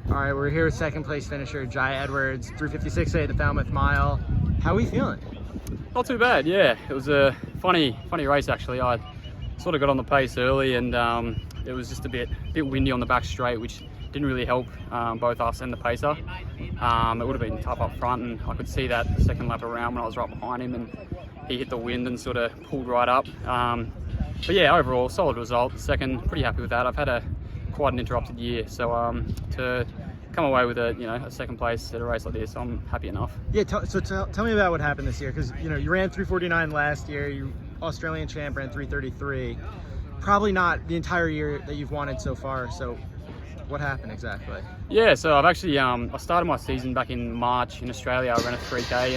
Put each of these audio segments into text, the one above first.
All right, we're here with second place finisher Jai Edwards, 3:56.8 at the Falmouth Mile. How are we feeling? Not too bad, yeah. It was a funny race actually. I sort of got on the pace early, and it was just a bit windy on the back straight, which didn't really help both us and the pacer. It would have been tough up front, and I could see that the second lap around when I was right behind him, and he hit the wind and sort of pulled right up. But yeah, overall, solid result. Second, pretty happy with that. I've had quite an interrupted year, so to come away with a second place at a race like this, I'm happy enough. Yeah, tell me about what happened this year, because you ran 3:49 last year. You Australian champ ran 3:33. Probably not the entire year that you've wanted so far. So what happened exactly? Yeah, so I've actually I started my season back in March in Australia. I ran a 3K,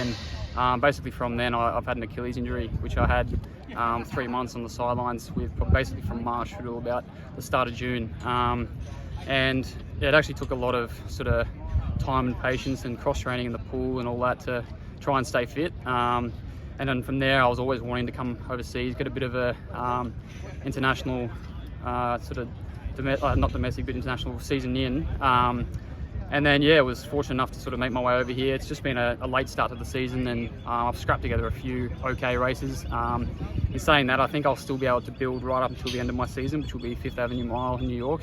and basically from then I've had an Achilles injury, which I had 3 months on the sidelines with, basically from March through about the start of June. And it actually took a lot of sort of time and patience and cross training in the pool and all that to try and stay fit. And then from there, I was always wanting to come overseas, get a bit of a international sort of not domestic but international season in. And then yeah, was fortunate enough to sort of make my way over here. It's just been a late start to the season, and I've scrapped together a few okay races. In saying that, I think I'll still be able to build right up until the end of my season, which will be Fifth Avenue Mile in New York.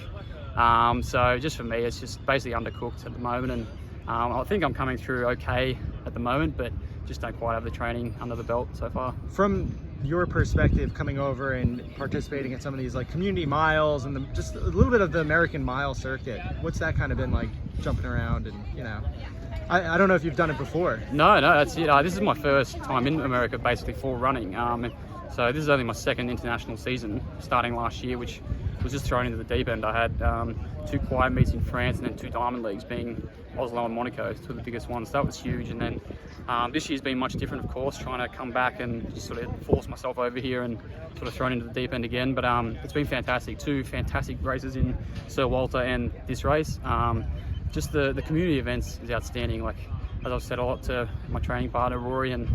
So just for me, it's just basically undercooked at the moment, and I think I'm coming through okay at the moment, but just don't quite have the training under the belt so far. From your perspective, coming over and participating in some of these like community miles and just a little bit of the American mile circuit, what's that kind of been like, jumping around? And I don't know if you've done it before. No, that's it. This is my first time in America basically for running. So this is only my second international season, starting last year, which was just thrown into the deep end. I had 2 quiet meets in France and then 2 diamond leagues, being Oslo and Monaco, 2 of the biggest ones. That was huge. And then this year's been much different, of course, trying to come back and just sort of force myself over here and sort of thrown into the deep end again. But it's been fantastic. 2 fantastic races in Sir Walter and this race. Just the community events is outstanding. Like, as I've said a lot to my training partner Rory and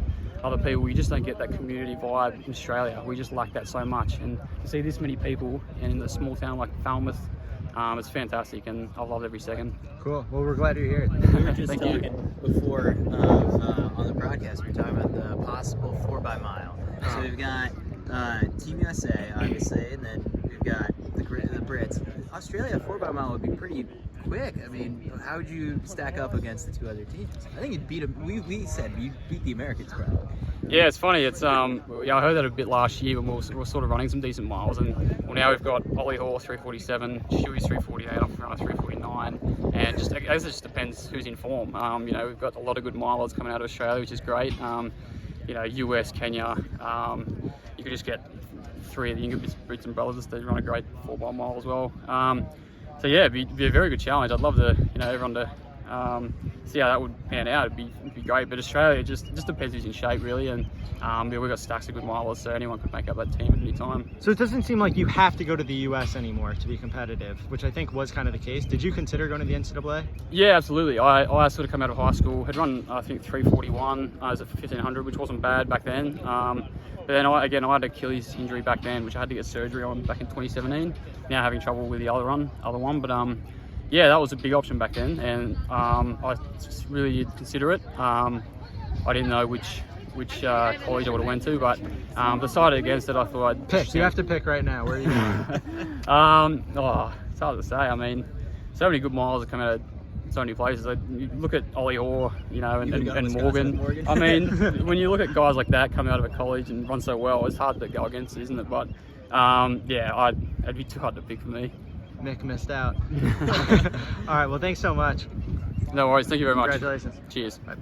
other people, you just don't get that community vibe in Australia. We just lack that so much, and to see this many people in a small town like Falmouth, it's fantastic, and I've loved every second. Cool. Well, we're glad you're here. We were just talking before on the broadcast. We were talking about the possible 4x-mile. So we've got Team USA, obviously, and then we've got the Brits. Australia 4x-mile would be pretty quick. I mean, how would you stack up against the 2 other teams? I think you'd beat them. We said you'd beat the Americans probably. Yeah, it's funny. It's I heard that a bit last year when we were sort of running some decent miles, and now we've got Ollie Hall 3:47, Shuey's 3:48, I'm around 3:49, and just I guess it just depends who's in form. We've got a lot of good milers coming out of Australia, which is great. US, Kenya. You could just get 3 of the Brits and brothers. They run a great 4x-mile as well. So yeah, it'd be a very good challenge. I'd love to, everyone to see how that would pan out. It'd be great. But Australia just depends who's in shape really, and we've got stacks of good milers, so anyone could make up that team at any time. So it doesn't seem like you have to go to the US anymore to be competitive, which I think was kind of the case. Did you consider going to the NCAA? Yeah, absolutely. I sort of come out of high school, had run I think 3:41 as a 1500, which wasn't bad back then. But then I had an Achilles injury back then, which I had to get surgery on back in 2017. Now having trouble with the other one. But yeah, that was a big option back then, and I really did consider it. I didn't know which college I would have went to, but decided against it. I thought I'd pick. You have to pick right now. Where are you going? It's hard to say. I mean, so many good miles that come out of so many places. Like, you look at Ollie Hoare, and Morgan. I mean, when you look at guys like that come out of a college and run so well, it's hard to go against, isn't it? But yeah, it'd be too hard to pick for me. Nick missed out. All right. Well, thanks so much. No worries. Thank you very much. Congratulations. Cheers. Bye.